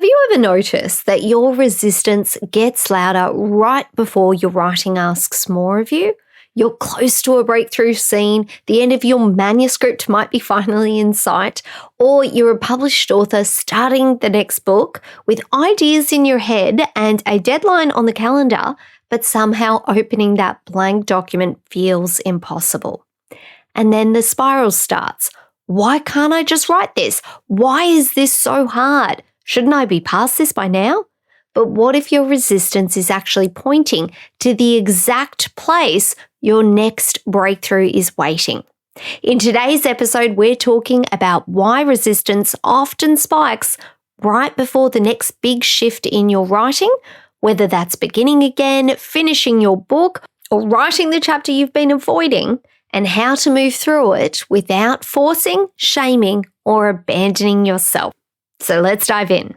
Have you ever noticed that your resistance gets louder right before your writing asks more of you? You're close to a breakthrough scene, the end of your manuscript might be finally in sight, or you're a published author starting the next book with ideas in your head and a deadline on the calendar, but somehow opening that blank document feels impossible. And then the spiral starts. Why can't I just write this? Why is this so hard? Shouldn't I be past this by now? But what if your resistance is actually pointing to the exact place your next breakthrough is waiting? In today's episode, we're talking about why resistance often spikes right before the next big shift in your writing, whether that's beginning again, finishing your book, or writing the chapter you've been avoiding, and how to move through it without forcing, shaming, or abandoning yourself. So let's dive in.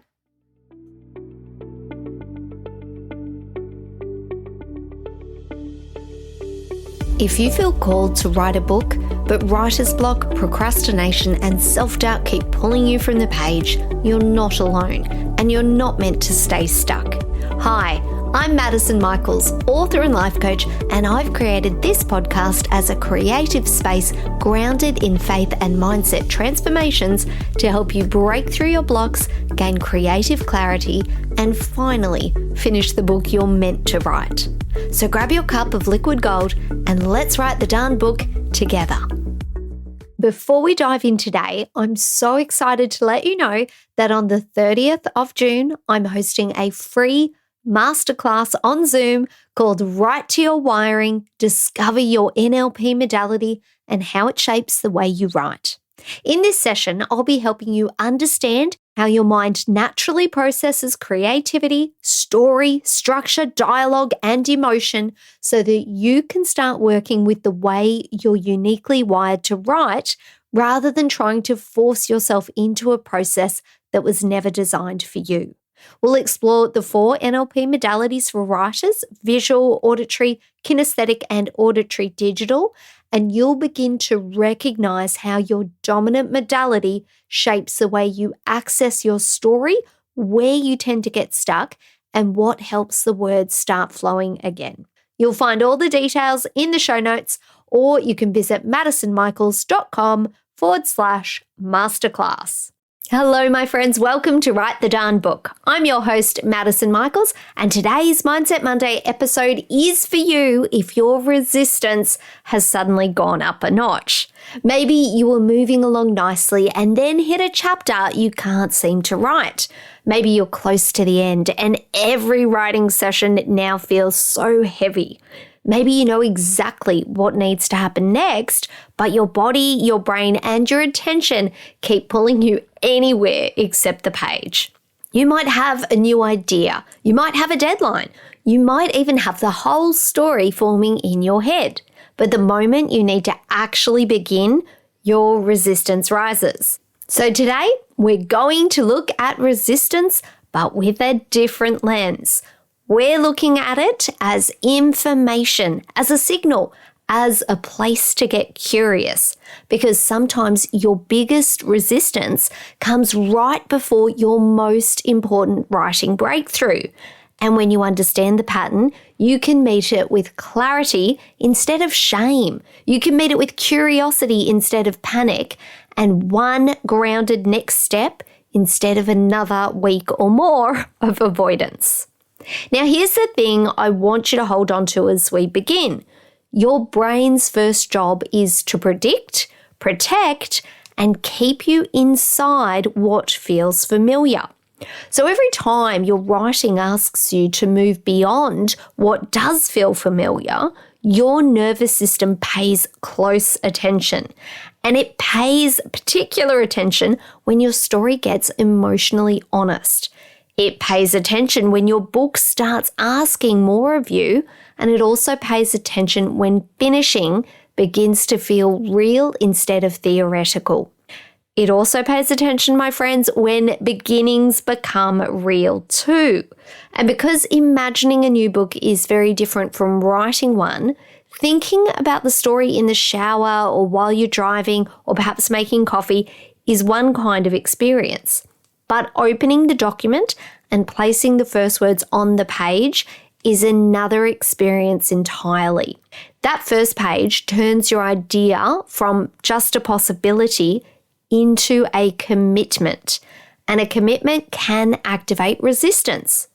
If you feel called to write a book, but writer's block, procrastination, and self-doubt keep pulling you from the page, you're not alone, and you're not meant to stay stuck. Hi, I'm Maddison, author and life coach, and I've created this podcast as a creative space grounded in faith and mindset transformations to help you break through your blocks, gain creative clarity, and finally finish the book you're meant to write. So grab your cup of liquid gold and let's write the darn book together. Before we dive in today, I'm so excited to let you know that on the 30th of June, I'm hosting a free masterclass on Zoom called Write to Your Wiring, Discover Your NLP Modality and How It Shapes the Way You Write. In this session, I'll be helping you understand how your mind naturally processes creativity, story, structure, dialogue, and emotion so that you can start working with the way you're uniquely wired to write rather than trying to force yourself into a process that was never designed for you. We'll explore the 4 NLP modalities for writers: visual, auditory, kinesthetic, and auditory digital, and you'll begin to recognize how your dominant modality shapes the way you access your story, where you tend to get stuck, and what helps the words start flowing again. You'll find all the details in the show notes, or you can visit madisonmichaels.com/masterclass. Hello, my friends. Welcome to Write the Darn Book. I'm your host, Maddison Michaels, and today's Mindset Monday episode is for you if your resistance has suddenly gone up a notch. Maybe you were moving along nicely and then hit a chapter you can't seem to write. Maybe you're close to the end and every writing session now feels so heavy. Maybe you know exactly what needs to happen next, but your body, your brain, and your attention keep pulling you anywhere except the page. You might have a new idea. You might have a deadline. You might even have the whole story forming in your head. But the moment you need to actually begin, your resistance rises. So today, we're going to look at resistance, but with a different lens. We're looking at it as information, as a signal, as a place to get curious, because sometimes your biggest resistance comes right before your most important writing breakthrough. And when you understand the pattern, you can meet it with clarity instead of shame. You can meet it with curiosity instead of panic, and one grounded next step instead of another week or more of avoidance. Now, here's the thing I want you to hold on to as we begin. Your brain's first job is to predict, protect, and keep you inside what feels familiar. So every time your writing asks you to move beyond what does feel familiar, your nervous system pays close attention. And it pays particular attention when your story gets emotionally honest. It pays attention when your book starts asking more of you, and it also pays attention when finishing begins to feel real instead of theoretical. It also pays attention, my friends, when beginnings become real too. And because imagining a new book is very different from writing one, thinking about the story in the shower or while you're driving or perhaps making coffee is one kind of experience. But opening the document and placing the first words on the page is another experience entirely. That first page turns your idea from just a possibility into a commitment, and a commitment can activate resistance.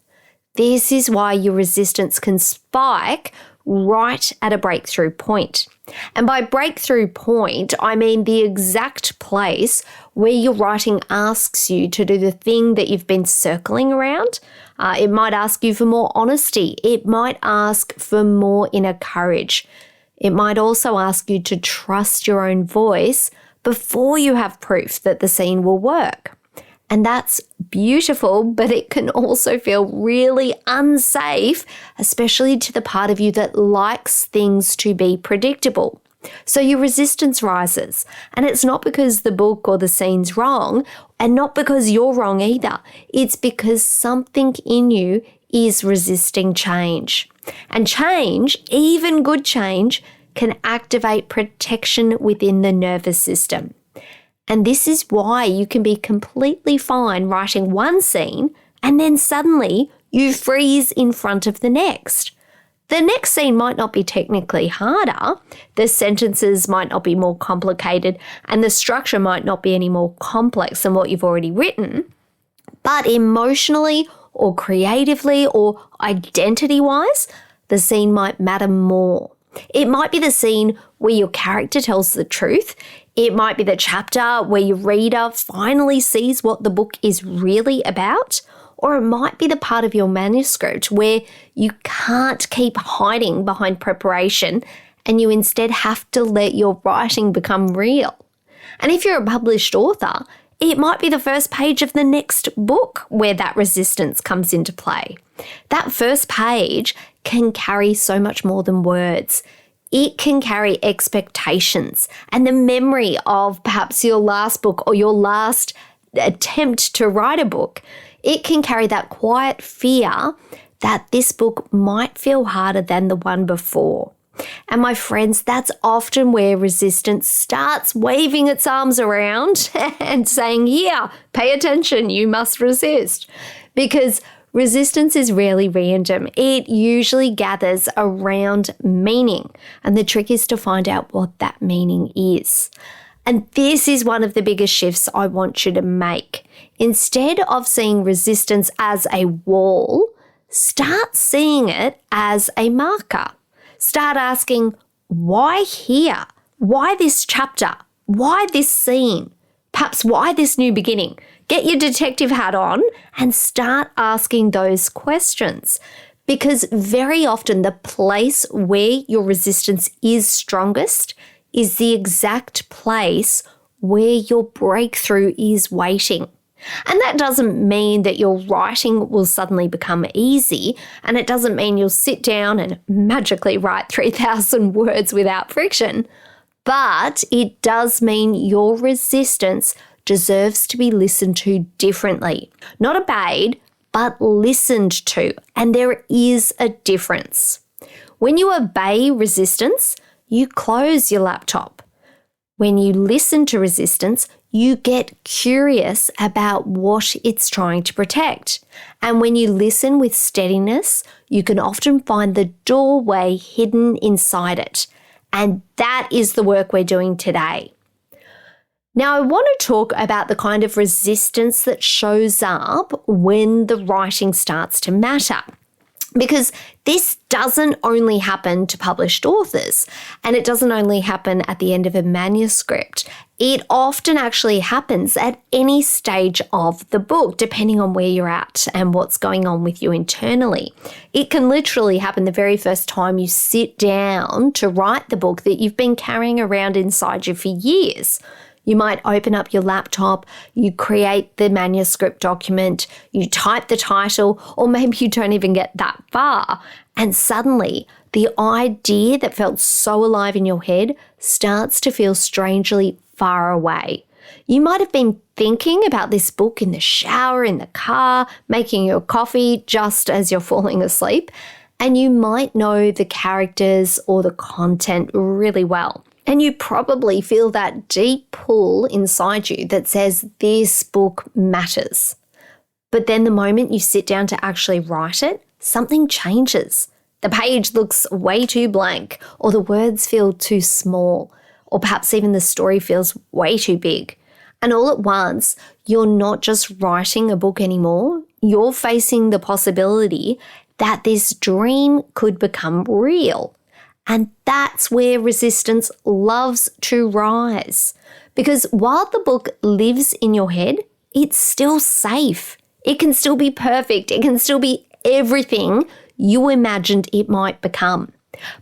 This is why your resistance can spike right at a breakthrough point. And by breakthrough point, I mean the exact place where your writing asks you to do the thing that you've been circling around. It might ask you for more honesty. It might ask for more inner courage. It might also ask you to trust your own voice before you have proof that the scene will work. And that's beautiful, but it can also feel really unsafe, especially to the part of you that likes things to be predictable. So your resistance rises, and it's not because the book or the scene's wrong, and not because you're wrong either. It's because something in you is resisting change. And change, even good change, can activate protection within the nervous system. And this is why you can be completely fine writing one scene and then suddenly you freeze in front of the next. The next scene might not be technically harder, the sentences might not be more complicated, and the structure might not be any more complex than what you've already written, but emotionally or creatively or identity-wise, the scene might matter more. It might be the scene where your character tells the truth. It might be the chapter where your reader finally sees what the book is really about. Or it might be the part of your manuscript where you can't keep hiding behind preparation and you instead have to let your writing become real. And if you're a published author, it might be the first page of the next book where that resistance comes into play. That first page can carry so much more than words. It can carry expectations and the memory of perhaps your last book or your last attempt to write a book. It can carry that quiet fear that this book might feel harder than the one before. And my friends, that's often where resistance starts waving its arms around and saying, "Here, pay attention, you must resist." Because resistance is rarely random. It usually gathers around meaning. And the trick is to find out what that meaning is. And this is one of the biggest shifts I want you to make. Instead of seeing resistance as a wall, start seeing it as a marker. Start asking, why here? Why this chapter? Why this scene? Perhaps why this new beginning? Get your detective hat on and start asking those questions. Because very often the place where your resistance is strongest is the exact place where your breakthrough is waiting. And that doesn't mean that your writing will suddenly become easy, and it doesn't mean you'll sit down and magically write 3,000 words without friction, but it does mean your resistance deserves to be listened to differently. Not obeyed, but listened to, and there is a difference. When you obey resistance, you close your laptop. When you listen to resistance, you get curious about what it's trying to protect. And when you listen with steadiness, you can often find the doorway hidden inside it. And that is the work we're doing today. Now, I want to talk about the kind of resistance that shows up when the writing starts to matter. Because this doesn't only happen to published authors, and it doesn't only happen at the end of a manuscript. It often actually happens at any stage of the book, depending on where you're at and what's going on with you internally. It can literally happen the very first time you sit down to write the book that you've been carrying around inside you for years. You might open up your laptop, you create the manuscript document, you type the title, or maybe you don't even get that far. And suddenly, the idea that felt so alive in your head starts to feel strangely far away. You might have been thinking about this book in the shower, in the car, making your coffee just as you're falling asleep, and you might know the characters or the content really well. And you probably feel that deep pull inside you that says this book matters. But then the moment you sit down to actually write it, something changes. The page looks way too blank, or the words feel too small, or perhaps even the story feels way too big. And all at once, you're not just writing a book anymore, you're facing the possibility that this dream could become real. And that's where resistance loves to rise. Because while the book lives in your head, it's still safe. It can still be perfect. It can still be everything you imagined it might become.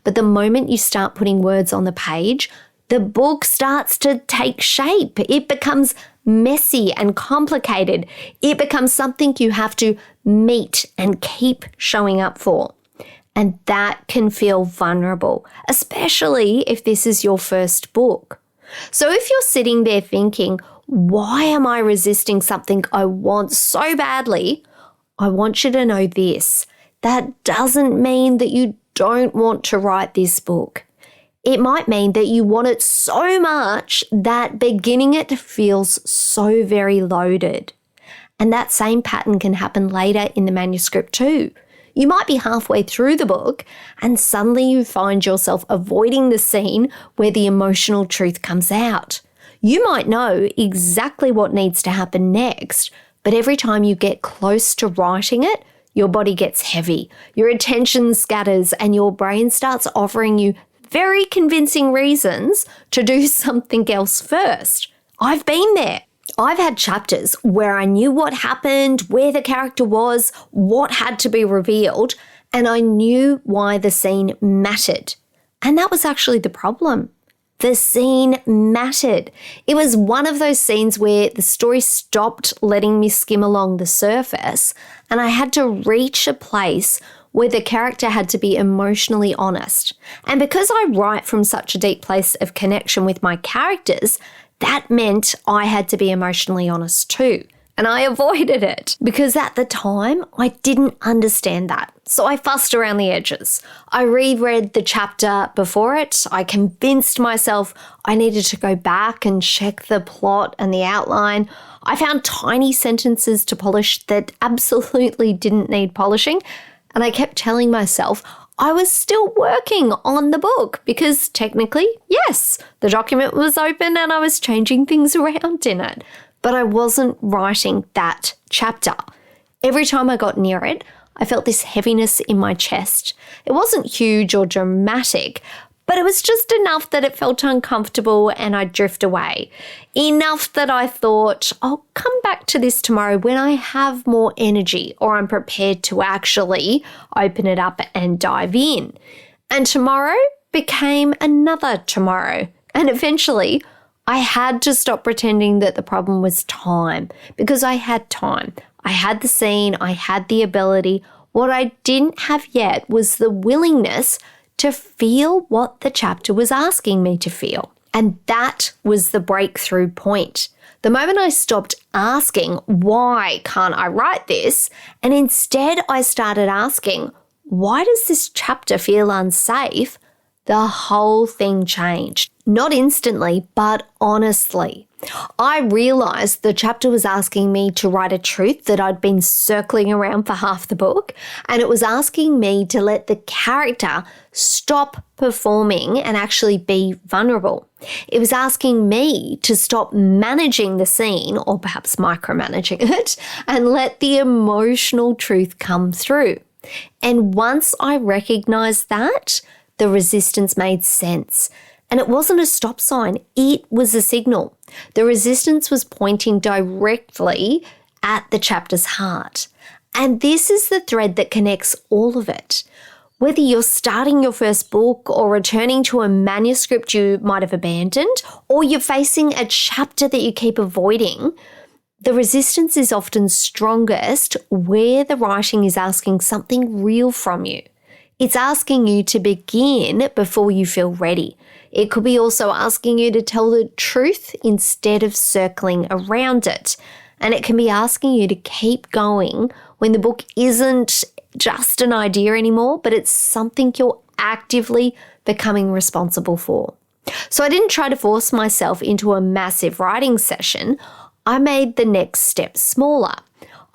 But the moment you start putting words on the page, the book starts to take shape. It becomes messy and complicated. It becomes something you have to meet and keep showing up for. And that can feel vulnerable, especially if this is your first book. So if you're sitting there thinking, why am I resisting something I want so badly? I want you to know this. That doesn't mean that you don't want to write this book. It might mean that you want it so much that beginning it feels so very loaded. And that same pattern can happen later in the manuscript too. You might be halfway through the book and suddenly you find yourself avoiding the scene where the emotional truth comes out. You might know exactly what needs to happen next, but every time you get close to writing it, your body gets heavy, your attention scatters, and your brain starts offering you very convincing reasons to do something else first. I've been there. I've had chapters where I knew what happened, where the character was, what had to be revealed, and I knew why the scene mattered. And that was actually the problem. The scene mattered. It was one of those scenes where the story stopped letting me skim along the surface, and I had to reach a place where the character had to be emotionally honest. And because I write from such a deep place of connection with my characters, that meant I had to be emotionally honest too. And I avoided it because at the time I didn't understand that. So I fussed around the edges. I reread the chapter before it. I convinced myself I needed to go back and check the plot and the outline. I found tiny sentences to polish that absolutely didn't need polishing. And I kept telling myself I was still working on the book because technically, yes, the document was open and I was changing things around in it. But I wasn't writing that chapter. Every time I got near it, I felt this heaviness in my chest. It wasn't huge or dramatic, but it was just enough that it felt uncomfortable and I'd drift away. Enough that I thought, I'll come back to this tomorrow when I have more energy or I'm prepared to actually open it up and dive in. And tomorrow became another tomorrow. And eventually, I had to stop pretending that the problem was time because I had time. I had the scene, I had the ability. What I didn't have yet was the willingness to feel what the chapter was asking me to feel. And that was the breakthrough point. The moment I stopped asking, why can't I write this? And instead I started asking, why does this chapter feel unsafe? The whole thing changed. Not instantly, but honestly. I realized the chapter was asking me to write a truth that I'd been circling around for half the book, and it was asking me to let the character stop performing and actually be vulnerable. It was asking me to stop managing the scene, or perhaps micromanaging it, and let the emotional truth come through. And once I recognized that, the resistance made sense. And it wasn't a stop sign, it was a signal. The resistance was pointing directly at the chapter's heart. And this is the thread that connects all of it. Whether you're starting your first book or returning to a manuscript you might have abandoned, or you're facing a chapter that you keep avoiding, the resistance is often strongest where the writing is asking something real from you. It's asking you to begin before you feel ready. It could be also asking you to tell the truth instead of circling around it. And it can be asking you to keep going when the book isn't just an idea anymore, but it's something you're actively becoming responsible for. So I didn't try to force myself into a massive writing session. I made the next step smaller.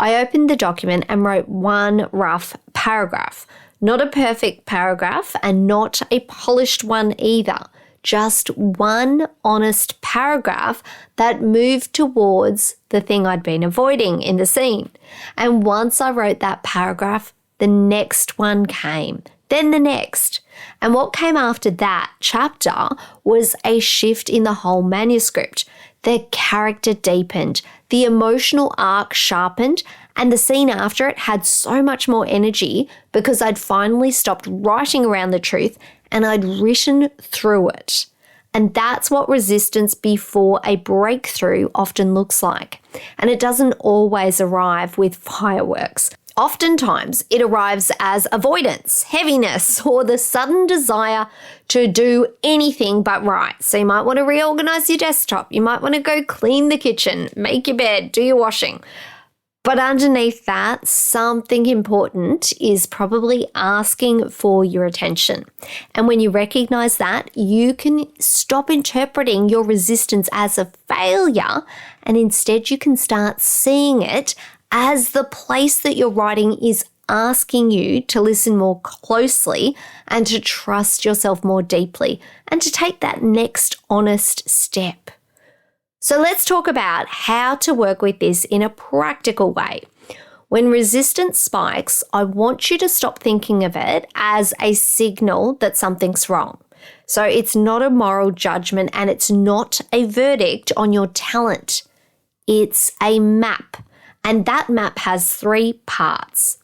I opened the document and wrote one rough paragraph. Not a perfect paragraph and not a polished one either. Just one honest paragraph that moved towards the thing I'd been avoiding in the scene. And once I wrote that paragraph, the next one came, then the next. And what came after that chapter was a shift in the whole manuscript. The character deepened, the emotional arc sharpened, and the scene after it had so much more energy because I'd finally stopped writing around the truth and I'd written through it. And that's what resistance before a breakthrough often looks like. And it doesn't always arrive with fireworks. Oftentimes, it arrives as avoidance, heaviness, or the sudden desire to do anything but right. So you might want to reorganize your desktop. You might want to go clean the kitchen, make your bed, do your washing. But underneath that, something important is probably asking for your attention. And when you recognize that, you can stop interpreting your resistance as a failure, and instead you can start seeing it as the place that your writing is asking you to listen more closely and to trust yourself more deeply and to take that next honest step. So let's talk about how to work with this in a practical way. When resistance spikes, I want you to stop thinking of it as a signal that something's wrong. So it's not a moral judgment and it's not a verdict on your talent. It's a map. And that map has 3 parts.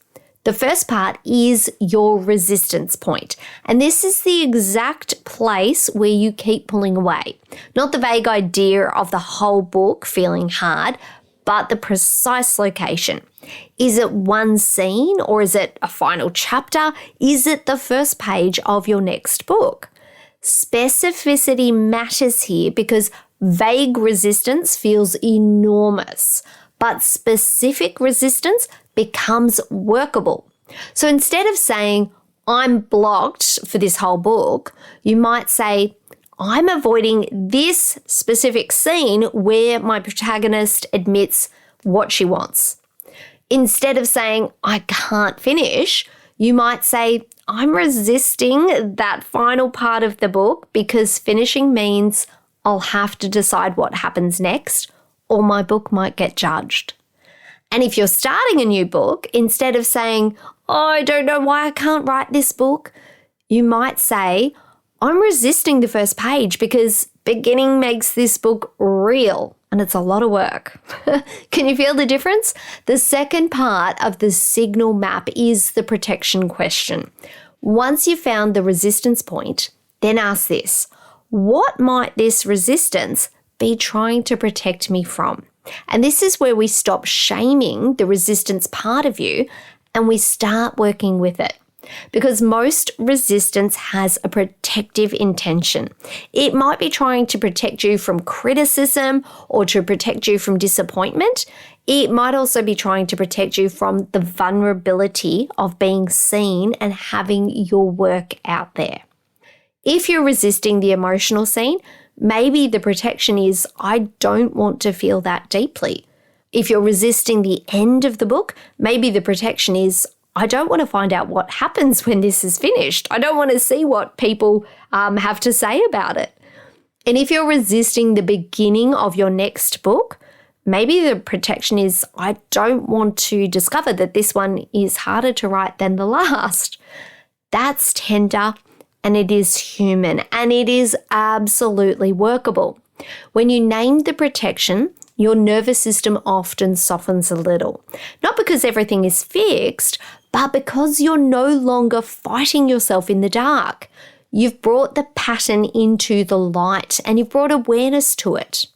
The first part is your resistance point. And this is the exact place where you keep pulling away. Not the vague idea of the whole book feeling hard, but the precise location. Is it one scene or is it a final chapter? Is it the first page of your next book? Specificity matters here because vague resistance feels enormous, but specific resistance becomes workable. So instead of saying, I'm blocked for this whole book, you might say, I'm avoiding this specific scene where my protagonist admits what she wants. Instead of saying, I can't finish, you might say, I'm resisting that final part of the book because finishing means I'll have to decide what happens next, or my book might get judged. And if you're starting a new book, instead of saying, I don't know why I can't write this book, you might say, I'm resisting the first page because beginning makes this book real and it's a lot of work. Can you feel the difference? The second part of the signal map is the protection question. Once you've found the resistance point, then ask this, what might this resistance be trying to protect me from? And this is where we stop shaming the resistance part of you and we start working with it. Because most resistance has a protective intention. It might be trying to protect you from criticism or to protect you from disappointment. It might also be trying to protect you from the vulnerability of being seen and having your work out there. If you're resisting the emotional scene, maybe the protection is, I don't want to feel that deeply. If you're resisting the end of the book, maybe the protection is, I don't want to find out what happens when this is finished. I don't want to see what people have to say about it. And if you're resisting the beginning of your next book, maybe the protection is, I don't want to discover that this one is harder to write than the last. That's tender and it is human and it is absolutely workable. When you name the protection, your nervous system often softens a little. Not because everything is fixed, but because you're no longer fighting yourself in the dark. You've brought the pattern into the light and you've brought awareness to it.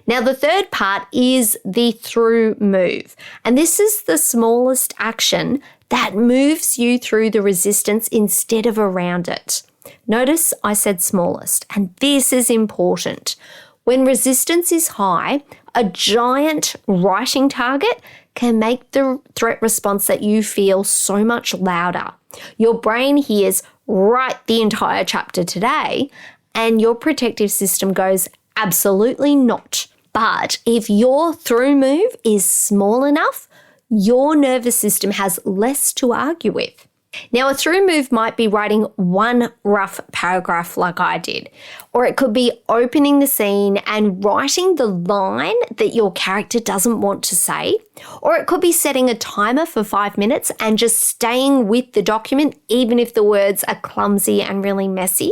Now, the third part is the through move. And this is the smallest action that moves you through the resistance instead of around it. Notice I said smallest, and this is important. When resistance is high, a giant writing target can make the threat response that you feel so much louder. Your brain hears, write the entire chapter today, and your protective system goes, absolutely not. But if your through move is small enough, your nervous system has less to argue with. Now, a through move might be writing one rough paragraph like I did, or it could be opening the scene and writing the line that your character doesn't want to say, or it could be setting a timer for 5 minutes and just staying with the document even if the words are clumsy and really messy.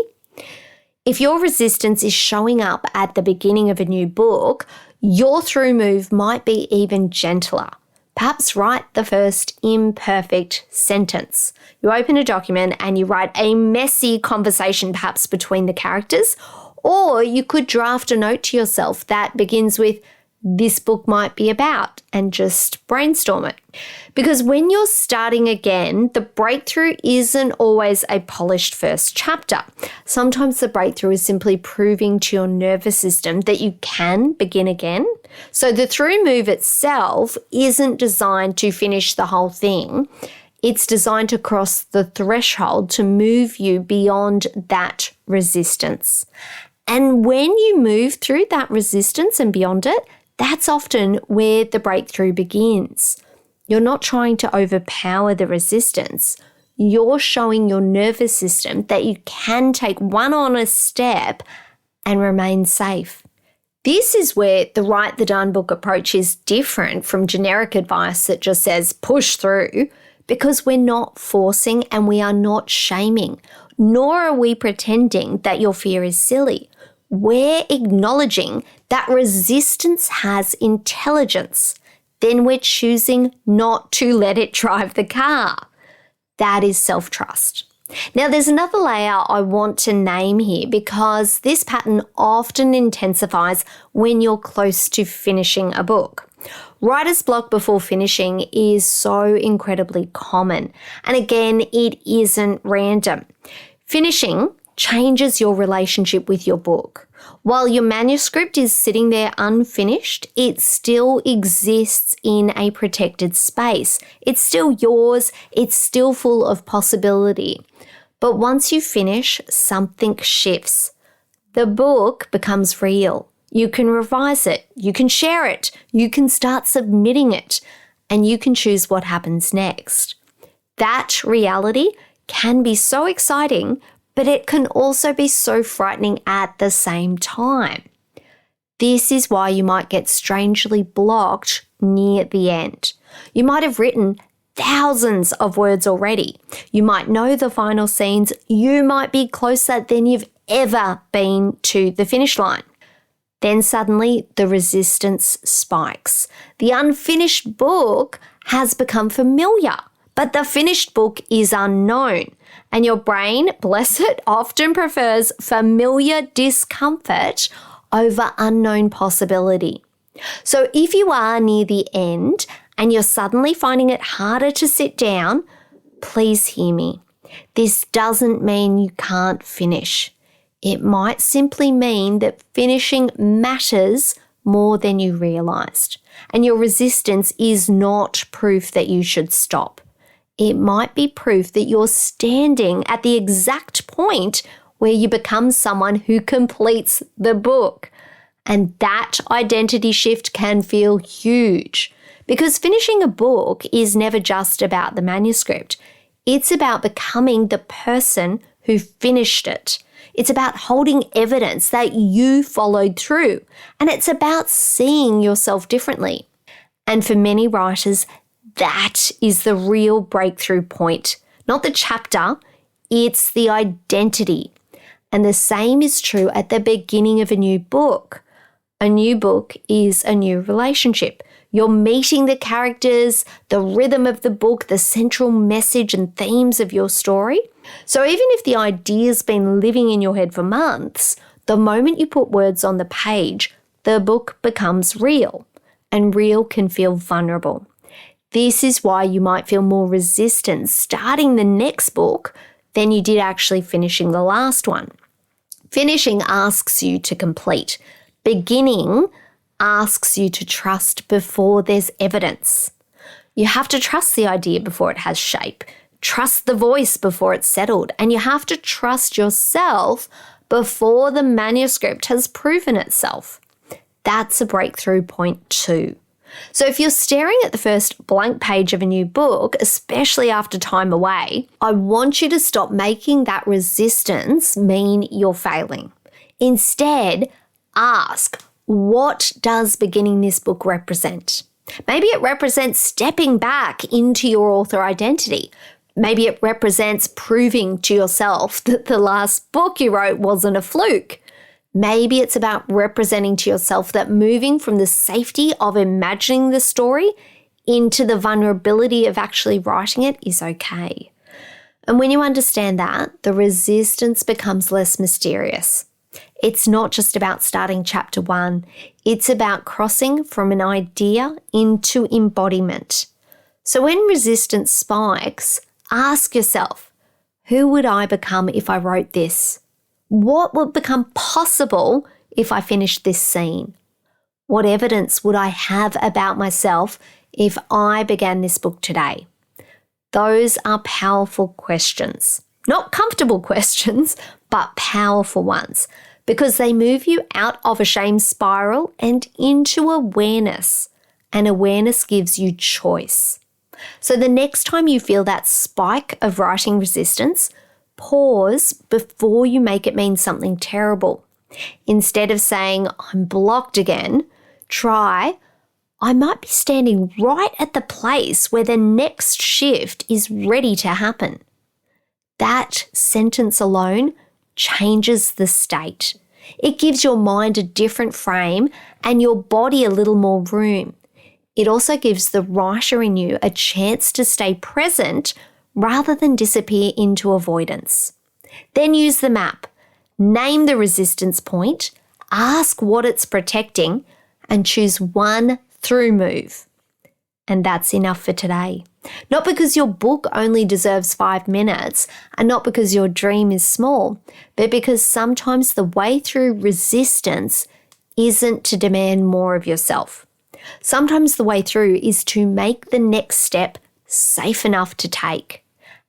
If your resistance is showing up at the beginning of a new book, your through move might be even gentler. Perhaps write the first imperfect sentence. You open a document and you write a messy conversation perhaps between the characters, or you could draft a note to yourself that begins with, "This book might be about," and just brainstorm it. Because when you're starting again, the breakthrough isn't always a polished first chapter. Sometimes the breakthrough is simply proving to your nervous system that you can begin again. So the through move itself isn't designed to finish the whole thing. It's designed to cross the threshold to move you beyond that resistance. And when you move through that resistance and beyond it, that's often where the breakthrough begins. You're not trying to overpower the resistance. You're showing your nervous system that you can take one honest step and remain safe. This is where the Write the Darn Book approach is different from generic advice that just says push through, because we're not forcing and we are not shaming, nor are we pretending that your fear is silly. We're acknowledging that resistance has intelligence. Then we're choosing not to let it drive the car. That is self-trust. Now, there's another layer I want to name here because this pattern often intensifies when you're close to finishing a book. Writer's block before finishing is so incredibly common. And again, it isn't random. Finishing changes your relationship with your book. While your manuscript is sitting there unfinished, it still exists in a protected space. It's still yours. It's still full of possibility. But once you finish, something shifts. The book becomes real. You can revise it. You can share it. You can start submitting it. And you can choose what happens next. That reality can be so exciting, but it can also be so frightening at the same time. This is why you might get strangely blocked near the end. You might have written thousands of words already. You might know the final scenes. You might be closer than you've ever been to the finish line. Then suddenly the resistance spikes. The unfinished book has become familiar, but the finished book is unknown. And your brain, bless it, often prefers familiar discomfort over unknown possibility. So if you are near the end and you're suddenly finding it harder to sit down, please hear me. This doesn't mean you can't finish. It might simply mean that finishing matters more than you realized. And your resistance is not proof that you should stop. It might be proof that you're standing at the exact point where you become someone who completes the book. And that identity shift can feel huge because finishing a book is never just about the manuscript. It's about becoming the person who finished it. It's about holding evidence that you followed through. And it's about seeing yourself differently. And for many writers, that is the real breakthrough point. Not the chapter, it's the identity. And the same is true at the beginning of a new book. A new book is a new relationship. You're meeting the characters, the rhythm of the book, the central message and themes of your story. So even if the idea's been living in your head for months, the moment you put words on the page, the book becomes real. And real can feel vulnerable. This is why you might feel more resistance starting the next book than you did actually finishing the last one. Finishing asks you to complete. Beginning asks you to trust before there's evidence. You have to trust the idea before it has shape. Trust the voice before it's settled. And you have to trust yourself before the manuscript has proven itself. That's a breakthrough point too. So if you're staring at the first blank page of a new book, especially after time away, I want you to stop making that resistance mean you're failing. Instead, ask, what does beginning this book represent? Maybe it represents stepping back into your author identity. Maybe it represents proving to yourself that the last book you wrote wasn't a fluke. Maybe it's about representing to yourself that moving from the safety of imagining the story into the vulnerability of actually writing it is okay. And when you understand that, the resistance becomes less mysterious. It's not just about starting chapter 1. It's about crossing from an idea into embodiment. So when resistance spikes, ask yourself, who would I become if I wrote this? What would become possible if I finished this scene? What evidence would I have about myself if I began this book today? Those are powerful questions. Not comfortable questions, but powerful ones, because they move you out of a shame spiral and into awareness. And awareness gives you choice. So the next time you feel that spike of writing resistance, pause before you make it mean something terrible. Instead of saying, I'm blocked again, try, I might be standing right at the place where the next shift is ready to happen. That sentence alone changes the state. It gives your mind a different frame and your body a little more room. It also gives the writer in you a chance to stay present rather than disappear into avoidance. Then use the map. Name the resistance point, ask what it's protecting, and choose one through move. And that's enough for today. Not because your book only deserves 5 minutes, and not because your dream is small, but because sometimes the way through resistance isn't to demand more of yourself. Sometimes the way through is to make the next step safe enough to take.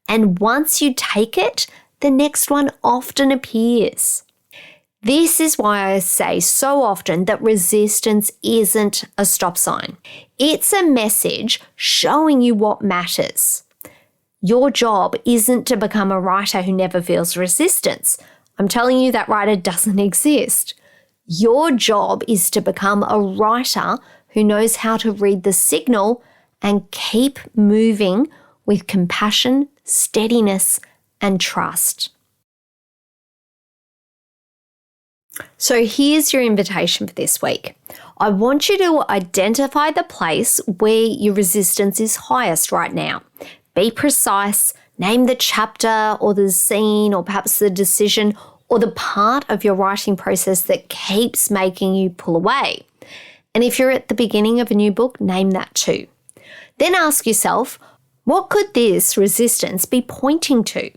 And once you take it, the next one often appears. This is why I say so often that resistance isn't a stop sign. It's a message showing you what matters. Your job isn't to become a writer who never feels resistance. I'm telling you that writer doesn't exist. Your job is to become a writer who knows how to read the signal and keep moving with compassion, steadiness, and trust. So here's your invitation for this week. I want you to identify the place where your resistance is highest right now. Be precise, name the chapter or the scene or perhaps the decision or the part of your writing process that keeps making you pull away. And if you're at the beginning of a new book, name that too. Then ask yourself, what could this resistance be pointing to?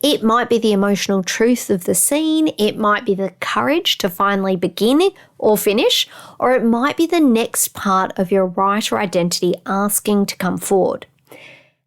It might be the emotional truth of the scene, it might be the courage to finally begin or finish, or it might be the next part of your writer identity asking to come forward.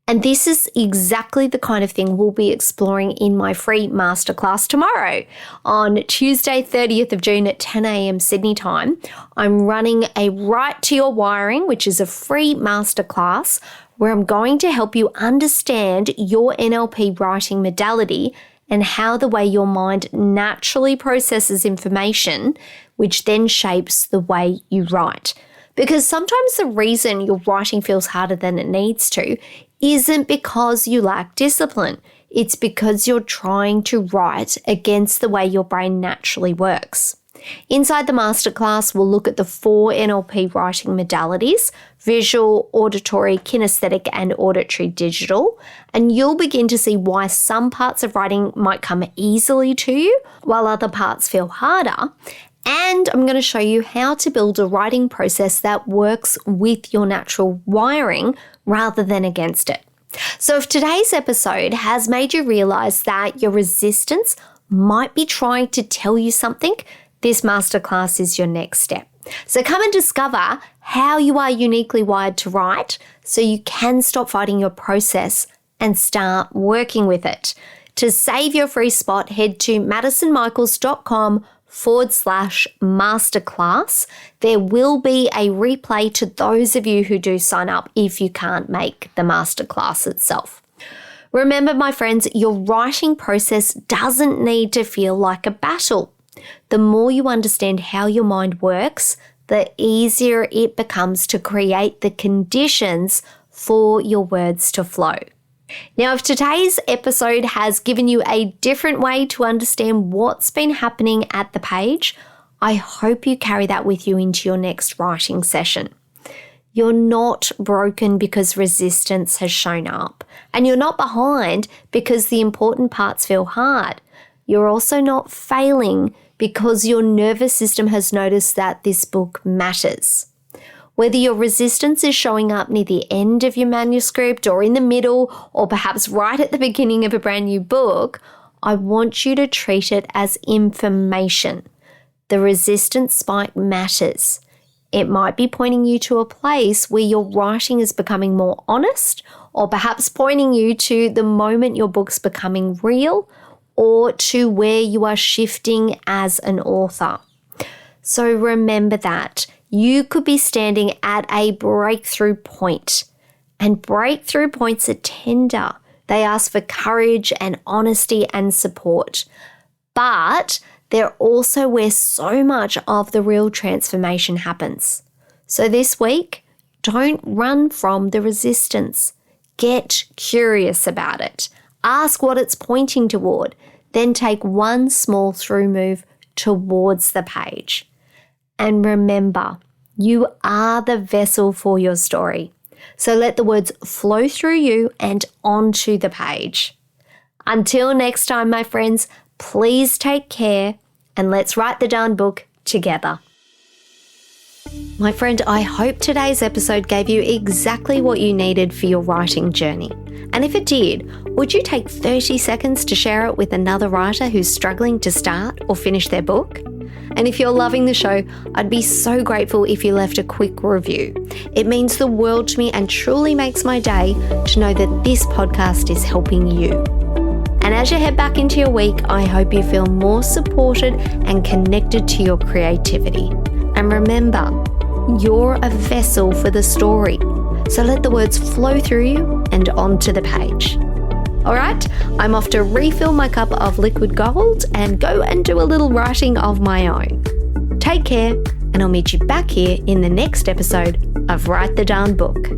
And this is exactly the kind of thing we'll be exploring in my free masterclass tomorrow. On Tuesday, 30th of June at 10 a.m. Sydney time, I'm running a Write to Your Wiring, which is a free masterclass where I'm going to help you understand your NLP writing modality and how the way your mind naturally processes information, which then shapes the way you write. Because sometimes the reason your writing feels harder than it needs to isn't because you lack discipline. It's because you're trying to write against the way your brain naturally works. Inside the masterclass, we'll look at the 4 NLP writing modalities: visual, auditory, kinesthetic, and auditory digital. And you'll begin to see why some parts of writing might come easily to you, while other parts feel harder. And I'm going to show you how to build a writing process that works with your natural wiring rather than against it. So if today's episode has made you realize that your resistance might be trying to tell you something, this masterclass is your next step. So come and discover how you are uniquely wired to write so you can stop fighting your process and start working with it. To save your free spot, head to madisonmichaels.com www.maddison.com/masterclass. There will be a replay to those of you who do sign up if you can't make the masterclass itself. Remember, my friends, your writing process doesn't need to feel like a battle. The more you understand how your mind works, the easier it becomes to create the conditions for your words to flow. Now, if today's episode has given you a different way to understand what's been happening at the page, I hope you carry that with you into your next writing session. You're not broken because resistance has shown up, and you're not behind because the important parts feel hard. You're also not failing because your nervous system has noticed that this book matters. Whether your resistance is showing up near the end of your manuscript or in the middle or perhaps right at the beginning of a brand new book, I want you to treat it as information. The resistance spike matters. It might be pointing you to a place where your writing is becoming more honest, or perhaps pointing you to the moment your book's becoming real, or to where you are shifting as an author. So remember that. You could be standing at a breakthrough point, and breakthrough points are tender. They ask for courage and honesty and support. But they're also where so much of the real transformation happens. So this week, don't run from the resistance. Get curious about it. Ask what it's pointing toward. Then take one small through move towards the page. And remember, you are the vessel for your story. So let the words flow through you and onto the page. Until next time, my friends, please take care and let's write the darn book together. My friend, I hope today's episode gave you exactly what you needed for your writing journey. And if it did, would you take 30 seconds to share it with another writer who's struggling to start or finish their book? And if you're loving the show, I'd be so grateful if you left a quick review. It means the world to me and truly makes my day to know that this podcast is helping you. And as you head back into your week, I hope you feel more supported and connected to your creativity. And remember, you're a vessel for the story. So let the words flow through you and onto the page. All right, I'm off to refill my cup of liquid gold and go and do a little writing of my own. Take care, and I'll meet you back here in the next episode of Write the Darn Book.